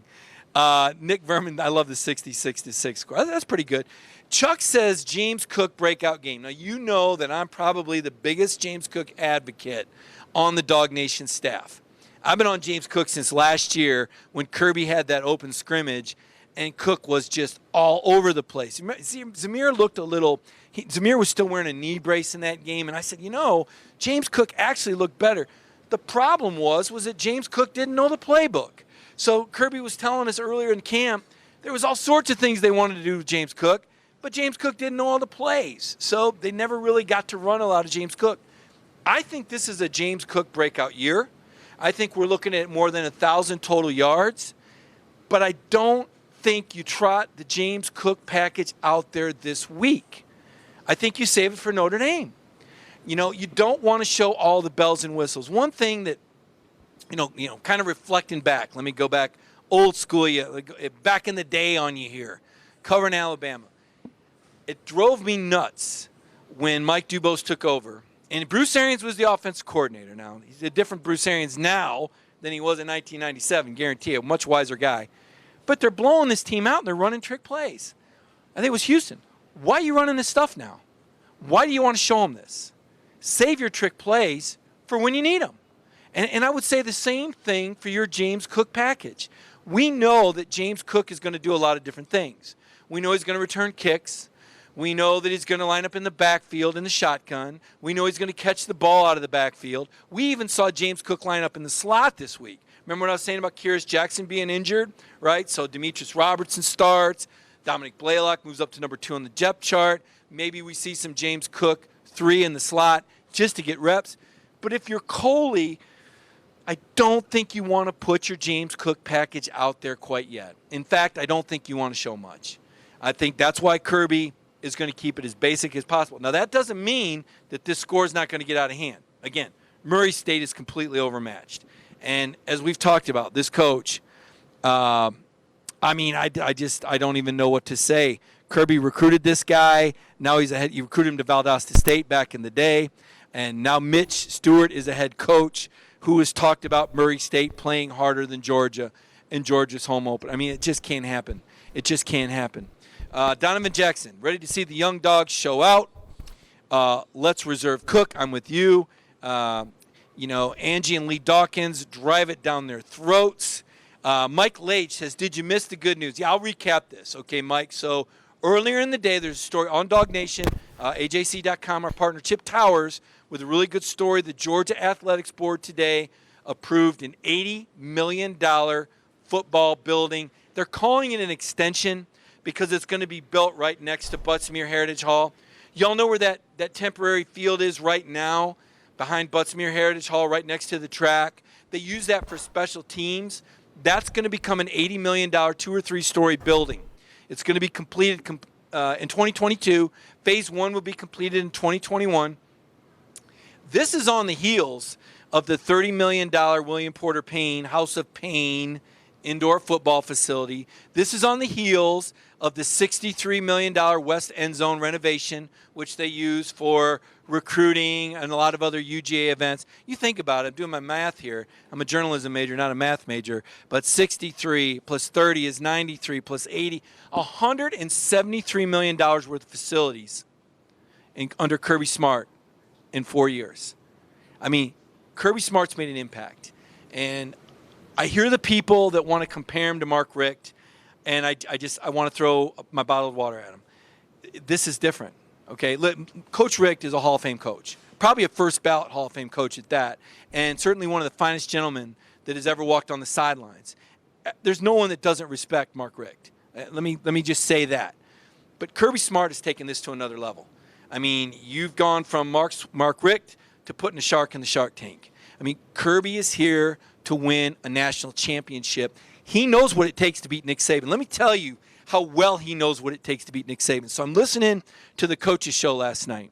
S1: Nick Verman, I love the 66-6 score. That's pretty good. Chuck says James Cook breakout game. Now, you know that I'm probably the biggest James Cook advocate on the Dog Nation staff. I've been on James Cook since last year when Kirby had that open scrimmage, and Cook was just all over the place. Zamir looked a little – Zamir was still wearing a knee brace in that game, and I said, James Cook actually looked better. The problem was that James Cook didn't know the playbook. So Kirby was telling us earlier in camp there was all sorts of things they wanted to do with James Cook, but James Cook didn't know all the plays. So they never really got to run a lot of James Cook. I think this is a James Cook breakout year. I think we're looking at more than 1,000 total yards. But I don't think you trot the James Cook package out there this week. I think you save it for Notre Dame. You don't want to show all the bells and whistles. One thing that kind of reflecting back. Let me go back old school, back in the day on you here, covering Alabama. It drove me nuts when Mike Dubose took over. And Bruce Arians was the offensive coordinator. Now, he's a different Bruce Arians now than he was in 1997, guarantee a much wiser guy. But they're blowing this team out, and they're running trick plays. I think it was Houston. Why are you running this stuff now? Why do you want to show them this? Save your trick plays for when you need them. And I would say the same thing for your James Cook package. We know that James Cook is going to do a lot of different things. We know he's going to return kicks. We know that he's going to line up in the backfield in the shotgun. We know he's going to catch the ball out of the backfield. We even saw James Cook line up in the slot this week. Remember what I was saying about Kyrus Jackson being injured, right? So Demetrius Robertson starts. Dominic Blaylock moves up to number 2 on the depth chart. Maybe we see some James Cook 3 in the slot just to get reps. But if you're Coley, I don't think you want to put your James Cook package out there quite yet. In fact, I don't think you want to show much. I think that's why Kirby is going to keep it as basic as possible. Now, that doesn't mean that this score is not going to get out of hand. Again, Murray State is completely overmatched. And as we've talked about, this coach, I don't even know what to say. Kirby recruited this guy. Now he recruited him to Valdosta State back in the day. And now Mitch Stewart is a head coach who has talked about Murray State playing harder than Georgia in Georgia's home open. I mean, it just can't happen. It just can't happen. Donovan Jackson, ready to see the young dogs show out. Let's reserve Cook. I'm with you. Angie and Lee Dawkins, drive it down their throats. Mike Leach says, did you miss the good news? Yeah, I'll recap this. Okay, Mike. So earlier in the day, there's a story on Dog Nation, AJC.com, our partner Chip Towers, with a really good story. The Georgia Athletics Board today approved an $80 million football building. They're calling it an extension because it's going to be built right next to Butts-Mehre Heritage Hall. Y'all know where that temporary field is right now, behind Butts-Mehre Heritage Hall, right next to the track. They use that for special teams. That's going to become an $80 million 2- or 3-story building. It's going to be completed in 2022. Phase 1 will be completed in 2021. This is on the heels of the $30 million William Porter Payne House of Pain indoor football facility. This is on the heels of the $63 million West End Zone renovation, which they use for recruiting and a lot of other UGA events. You think about it, I'm doing my math here. I'm a journalism major, not a math major, but 63 plus 30 is 93 plus 80, $173 million worth of facilities under Kirby Smart in 4 years. I mean, Kirby Smart's made an impact. And I hear the people that want to compare him to Mark Richt, and I want to throw my bottled water at him. This is different, okay? Coach Richt is a Hall of Fame coach, probably a first ballot Hall of Fame coach at that, and certainly one of the finest gentlemen that has ever walked on the sidelines. There's no one that doesn't respect Mark Richt. Let me just say that. But Kirby Smart has taken this to another level. I mean, you've gone from Mark Richt to putting a shark in the shark tank. I mean, Kirby is here to win a national championship. He knows what it takes to beat Nick Saban. Let me tell you how well he knows what it takes to beat Nick Saban. So I'm listening to the coaches show last night,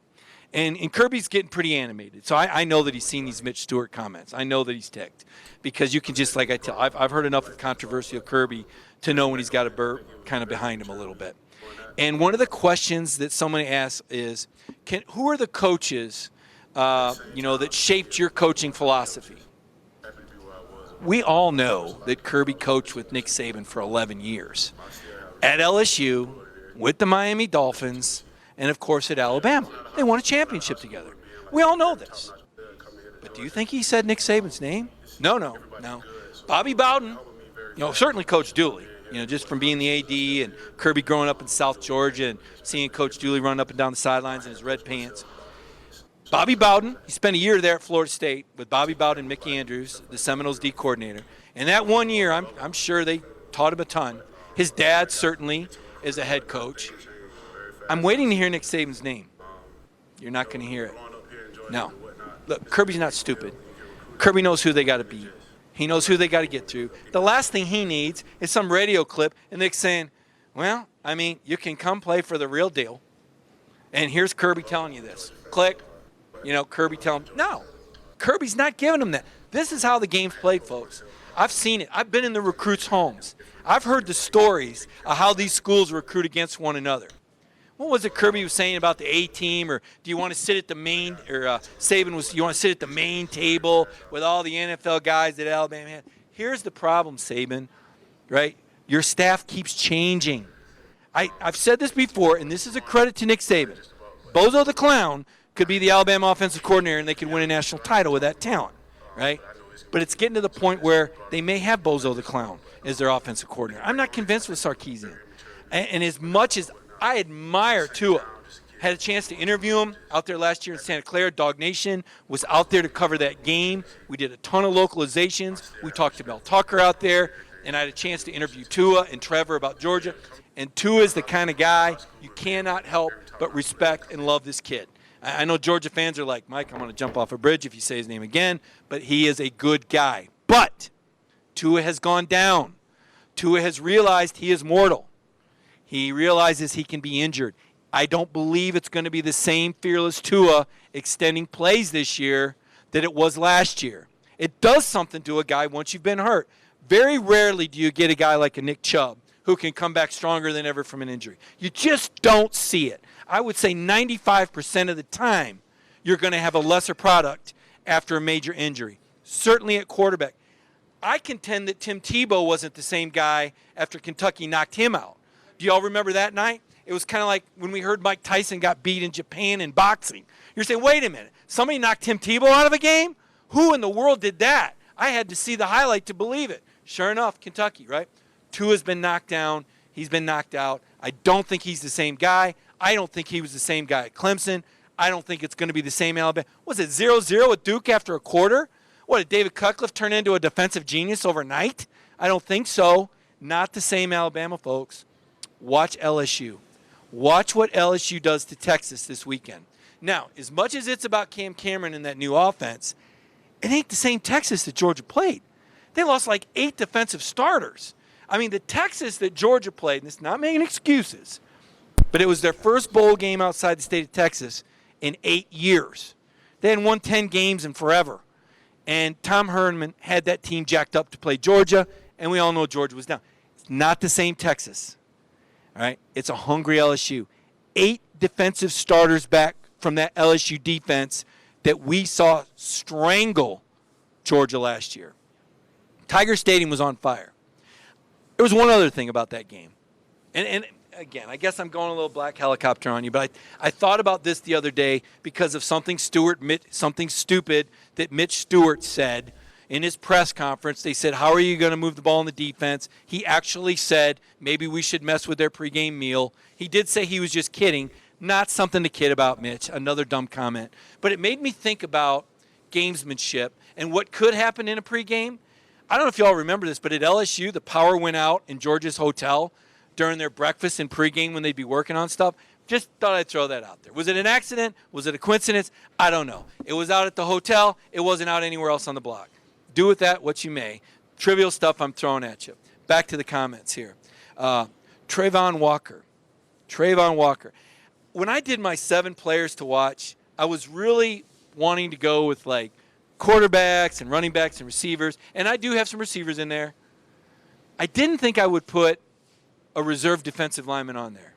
S1: and Kirby's getting pretty animated. So I know that he's seen these Mitch Stewart comments. I know that he's ticked because you can just, like I tell, I've heard enough of controversial Kirby to know when he's got a burp kind of behind him a little bit. And one of the questions that somebody asked is, who are the coaches, that shaped your coaching philosophy? We all know that Kirby coached with Nick Saban for 11 years at LSU, with the Miami Dolphins, and, of course, at Alabama. They won a championship together. We all know this. But do you think he said Nick Saban's name? No. Bobby Bowden, certainly Coach Dooley, just from being the AD and Kirby growing up in South Georgia and seeing Coach Dooley run up and down the sidelines in his red pants. Bobby Bowden, he spent a year there at Florida State with Bobby Bowden and Mickey Andrews, the Seminoles D coordinator. And that 1 year, I'm sure they taught him a ton. His dad certainly is a head coach. I'm waiting to hear Nick Saban's name. You're not going to hear it. No. Look, Kirby's not stupid. Kirby knows who they got to beat. He knows who they got to get through. The last thing he needs is some radio clip and Nick saying, well, I mean, you can come play for the real deal. And here's Kirby telling you this. Click. Kirby telling him, no. Kirby's not giving them that. This is how the game's played, folks. I've seen it. I've been in the recruits' homes. I've heard the stories of how these schools recruit against one another. What was it Kirby was saying about the A team, or do you want to sit at the main, or Saban was, you want to sit at the main table with all the NFL guys that Alabama had? Here's the problem, Saban, right? Your staff keeps changing. I've said this before, and this is a credit to Nick Saban. Bozo the Clown could be the Alabama offensive coordinator, and they could win a national title with that talent, right? But it's getting to the point where they may have Bozo the Clown as their offensive coordinator. I'm not convinced with Sarkisian. And as much as I admire Tua, had a chance to interview him out there last year in Santa Clara. Dog Nation was out there to cover that game. We did a ton of localizations. We talked to Mel Tucker out there, and I had a chance to interview Tua and Trevor about Georgia. And Tua is the kind of guy you cannot help but respect and love this kid. I know Georgia fans are like, Mike, I'm going to jump off a bridge if you say his name again, but he is a good guy. But Tua has gone down. Tua has realized he is mortal. He realizes he can be injured. I don't believe it's going to be the same fearless Tua extending plays this year that it was last year. It does something to a guy once you've been hurt. Very rarely do you get a guy like a Nick Chubb who can come back stronger than ever from an injury. You just don't see it. I would say 95% of the time you're going to have a lesser product after a major injury, certainly at quarterback. I contend that Tim Tebow wasn't the same guy after Kentucky knocked him out. Do y'all remember that night? It was kind of like when we heard Mike Tyson got beat in Japan in boxing. You're saying, wait a minute, somebody knocked Tim Tebow out of a game? Who in the world did that? I had to see the highlight to believe it. Sure enough, Kentucky, right? Tua's been knocked down. He's been knocked out. I don't think he's the same guy. I don't think he was the same guy at Clemson. I don't think it's going to be the same Alabama. Was it 0-0 with Duke after a quarter? What, did David Cutcliffe turn into a defensive genius overnight? I don't think so. Not the same Alabama, folks. Watch LSU. Watch what LSU does to Texas this weekend. Now, as much as it's about Cam Cameron and that new offense, it ain't the same Texas that Georgia played. They lost like 8 defensive starters. I mean, the Texas that Georgia played, and it's not making excuses, but it was their first bowl game outside the state of Texas in 8 years. They hadn't won 10 games in forever. And Tom Herman had that team jacked up to play Georgia, and we all know Georgia was down. It's not the same Texas. All right, it's a hungry LSU. 8 defensive starters back from that LSU defense that we saw strangle Georgia last year. Tiger Stadium was on fire. There was one other thing about that game. And again, I guess I'm going a little black helicopter on you, but I thought about this the other day because of something stupid that Mitch Stewart said in his press conference. They said, how are you going to move the ball in the defense? He actually said, maybe we should mess with their pregame meal. He did say he was just kidding. Not something to kid about, Mitch. Another dumb comment. But it made me think about gamesmanship and what could happen in a pregame. I don't know if y'all remember this, but at LSU, the power went out in Georgia's hotel during their breakfast and pregame when they'd be working on stuff. Just thought I'd throw that out there. Was it an accident? Was it a coincidence? I don't know. It was out at the hotel. It wasn't out anywhere else on the block. Do with that what you may. Trivial stuff I'm throwing at you. Back to the comments here. Trayvon Walker. When I did my 7 players to watch, I was really wanting to go with like quarterbacks and running backs and receivers, and I do have some receivers in there. I didn't think I would put a reserve defensive lineman on there.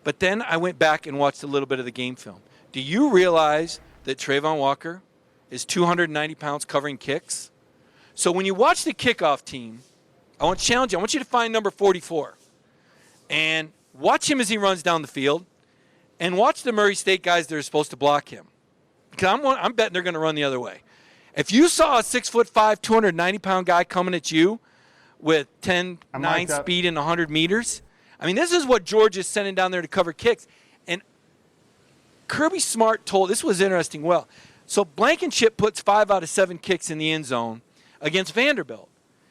S1: But then I went back and watched a little bit of the game film. Do you realize that Trayvon Walker is 290 pounds covering kicks? So when you watch the kickoff team, I want to challenge you. I want you to find number 44 and watch him as he runs down the field and watch the Murray State guys that are supposed to block him. Because I'm betting they're going to run the other way. If you saw a 6'5", 290-pound guy coming at you with 10.9 speed in 100 meters, I mean, this is what Georgia's sending down there to cover kicks. And Kirby Smart told, this was interesting, well, so Blankenship puts 5 out of 7 kicks in the end zone against Vanderbilt.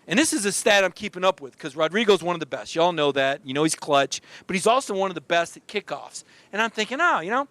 S1: And this is a stat I'm keeping up with because Rodrigo's one of the best. You all know that. You know he's clutch. But he's also one of the best at kickoffs. And I'm thinking, 5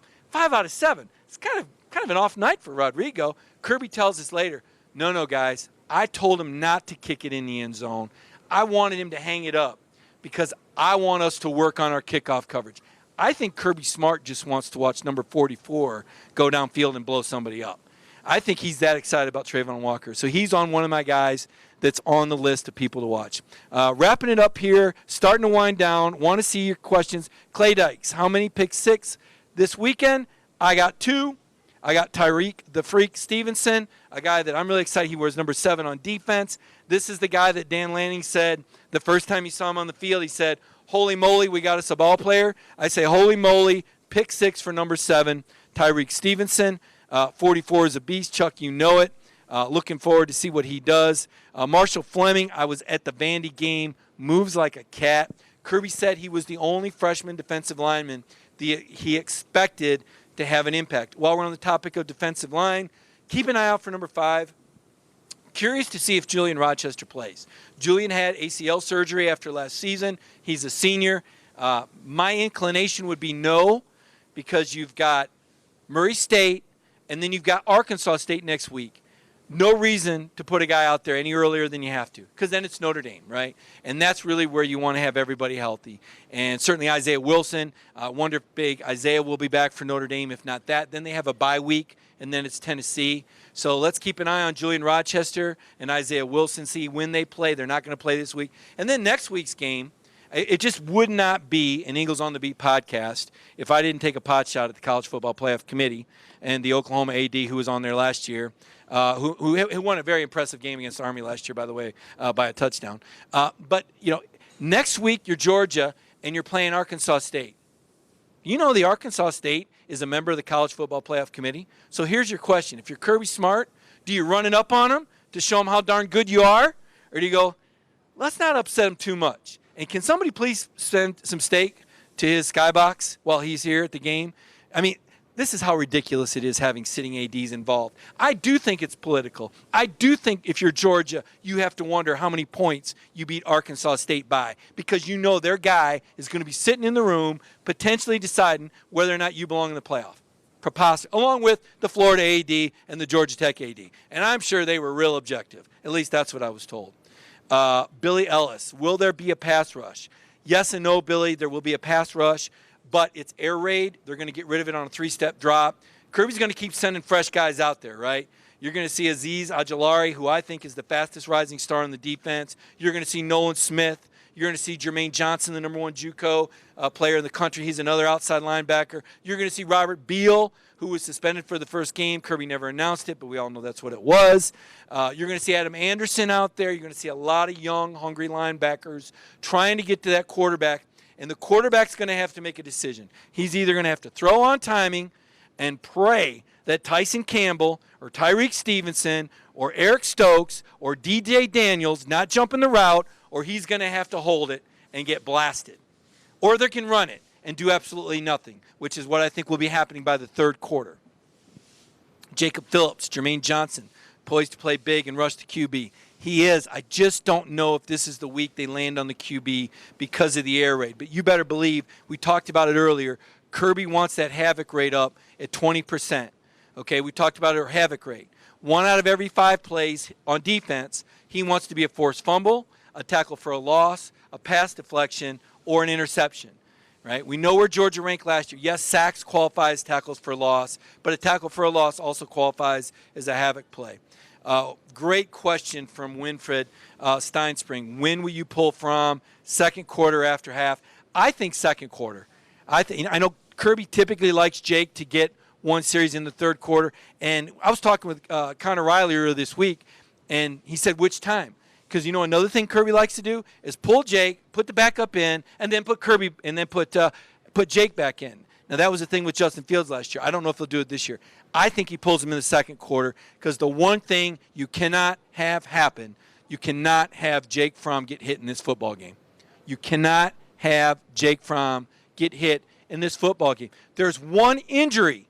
S1: out of 7. It's kind of an off night for Rodrigo. Kirby tells us later, no, guys, I told him not to kick it in the end zone. I wanted him to hang it up because I want us to work on our kickoff coverage. I think Kirby Smart just wants to watch number 44 go downfield and blow somebody up. I think he's that excited about Trayvon Walker. So he's on one of my guys that's on the list of people to watch. Wrapping it up here, starting to wind down. Want to see your questions. Clay Dykes, how many pick six this weekend? I got 2. I got Tyreek the Freak Stevenson, a guy that I'm really excited. He wears number 7 on defense. This is the guy that Dan Lanning said the first time he saw him on the field, he said, holy moly, we got us a ball player. I say, holy moly, pick 6 for number 7, Tyreek Stevenson. 44 is a beast. Chuck, you know it. Looking forward to see what he does. Marshall Fleming, I was at the Vandy game, moves like a cat. Kirby said he was the only freshman defensive lineman he expected to have an impact. While we're on the topic of defensive line, keep an eye out for number 5. Curious to see if Julian Rochester plays. Julian had ACL surgery after last season. He's a senior. My inclination would be no, because you've got Murray State, and then you've got Arkansas State next week. No reason to put a guy out there any earlier than you have to, because then it's Notre Dame, right? And that's really where you want to have everybody healthy. And certainly Isaiah Wilson, I wonder if big Isaiah will be back for Notre Dame. If not that, then they have a bye week, and then it's Tennessee. So let's keep an eye on Julian Rochester and Isaiah Wilson, see when they play. They're not going to play this week. And then next week's game, it just would not be an Eagles on the Beat podcast if I didn't take a pot shot at the College Football Playoff Committee and the Oklahoma AD who was on there last year, who won a very impressive game against Army last year, by the way, by a touchdown. But, next week you're Georgia and you're playing Arkansas State. You know the Arkansas State is a member of the College Football Playoff Committee. So here's your question. If you're Kirby Smart, do you run it up on them to show them how darn good you are? Or do you go, let's not upset him too much? And can somebody please send some steak to his skybox while he's here at the game? I mean, this is how ridiculous it is having sitting ADs involved. I do think it's political. I do think if you're Georgia, you have to wonder how many points you beat Arkansas State by, because you know their guy is going to be sitting in the room potentially deciding whether or not you belong in the playoff. Preposterous, along with the Florida AD and the Georgia Tech AD. And I'm sure they were real objective. At least that's what I was told. Billy Ellis, will there be a pass rush? Yes and no, Billy, there will be a pass rush, but it's air raid. They're going to get rid of it on a 3-step drop. Kirby's going to keep sending fresh guys out there, right? You're going to see Azeez Ojulari, who I think is the fastest rising star on the defense. You're going to see Nolan Smith. You're going to see Jermaine Johnson, the number 1 JUCO player in the country. He's another outside linebacker. You're going to see Robert Beal, who was suspended for the first game. Kirby never announced it, but we all know that's what it was. You're going to see Adam Anderson out there. You're going to see a lot of young, hungry linebackers trying to get to that quarterback, and the quarterback's going to have to make a decision. He's either going to have to throw on timing and pray that Tyson Campbell or Tyreek Stevenson or Eric Stokes or DJ Daniels not jumping the route, or he's going to have to hold it and get blasted. Or they can run it and do absolutely nothing, which is what I think will be happening by the third quarter. Jacob Phillips, Jermaine Johnson, poised to play big and rush the QB. He is. I just don't know if this is the week they land on the QB because of the air raid. But you better believe, we talked about it earlier, Kirby wants that havoc rate up at 20%. Okay, we talked about our havoc rate. 1 out of every 5 plays on defense, he wants to be a forced fumble, a tackle for a loss, a pass deflection, or an interception. Right? We know where Georgia ranked last year. Yes, sacks qualify as tackles for loss, but a tackle for a loss also qualifies as a havoc play. Great question from Winfred Steinspring. When will you pull from? Second quarter after half? I think second quarter. I know Kirby typically likes Jake to get one series in the third quarter, and I was talking with Connor Riley earlier this week, and he said, which time? Because another thing Kirby likes to do is pull Jake, put the backup in, and then put Kirby, and then put Jake back in. Now that was the thing with Justin Fields last year. I don't know if they'll do it this year. I think he pulls him in the second quarter, because the one thing you cannot have happen, you cannot have Jake Fromm get hit in this football game. You cannot have Jake Fromm get hit in this football game. There's one injury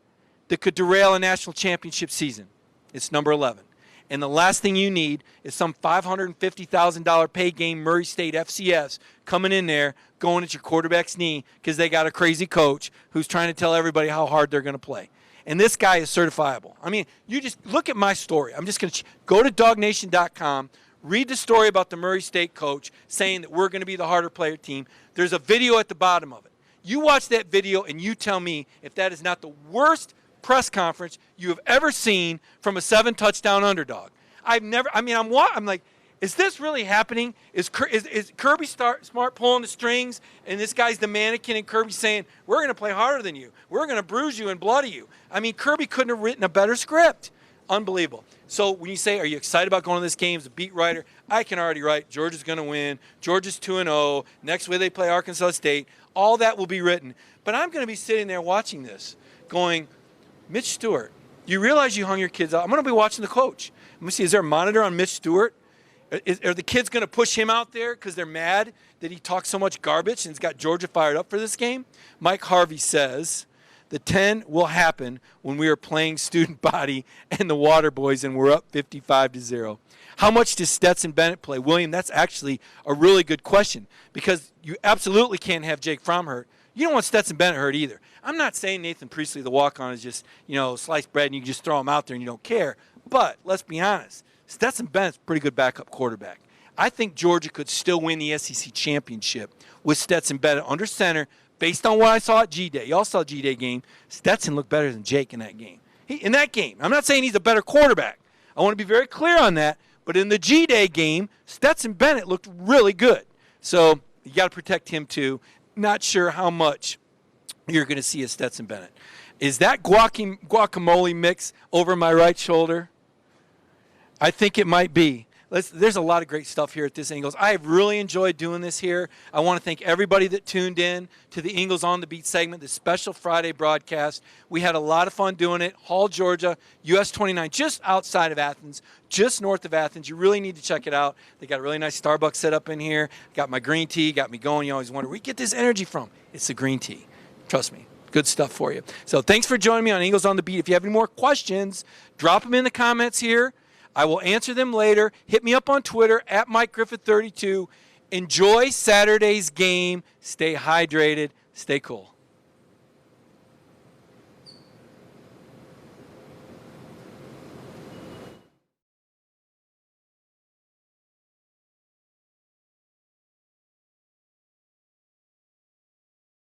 S1: that could derail a national championship season. It's number 11. And the last thing you need is some $550,000 pay game Murray State FCS coming in there, going at your quarterback's knee because they got a crazy coach who's trying to tell everybody how hard they're going to play. And this guy is certifiable. I mean, you just look at my story. I'm just going to go to dognation.com, read the story about the Murray State coach saying that we're going to be the harder player team. There's a video at the bottom of it. You watch that video and you tell me if that is not the worst press conference you have ever seen from a 7-touchdown underdog. I'm like, is this really happening? Is Kirby Smart pulling the strings, and this guy's the mannequin, and Kirby's saying, we're going to play harder than you. We're going to bruise you and bloody you. I mean, Kirby couldn't have written a better script. Unbelievable. So when you say, are you excited about going to this game as a beat writer? I can already write, Georgia's going to win. Georgia's 2-0. Next week they play Arkansas State. All that will be written. But I'm going to be sitting there watching this going, Mitch Stewart, you realize you hung your kids out. I'm going to be watching the coach. I'm going to see, is there a monitor on Mitch Stewart? Are the kids going to push him out there because they're mad that he talks so much garbage and has got Georgia fired up for this game? Mike Harvey says, the 10 will happen when we are playing student body and the Water Boys and we're up 55-0. How much does Stetson Bennett play? William, that's actually a really good question because you absolutely can't have Jake Fromm hurt. You don't want Stetson Bennett hurt either. I'm not saying Nathan Priestley, the walk-on, is just, sliced bread and you can just throw him out there and you don't care. But let's be honest. Stetson Bennett's a pretty good backup quarterback. I think Georgia could still win the SEC championship with Stetson Bennett under center based on what I saw at G-Day. Y'all saw G-Day game. Stetson looked better than Jake in that game. I'm not saying he's a better quarterback. I want to be very clear on that. But in the G-Day game, Stetson Bennett looked really good. So you got to protect him too. Not sure how much you're going to see of Stetson Bennett. Is that guacamole mix over my right shoulder? I think it might be. There's a lot of great stuff here at this Ingles. I have really enjoyed doing this here. I want to thank everybody that tuned in to the Ingles on the Beat segment, the special Friday broadcast. We had a lot of fun doing it. Hall, Georgia, US 29, just outside of Athens, just north of Athens. You really need to check it out. They got a really nice Starbucks set up in here. Got my green tea, got me going. You always wonder, where you get this energy from? It's the green tea. Trust me. Good stuff for you. So thanks for joining me on Ingles on the Beat. If you have any more questions, drop them in the comments here. I will answer them later. Hit me up on Twitter at MikeGriffith32. Enjoy Saturday's game. Stay hydrated. Stay cool.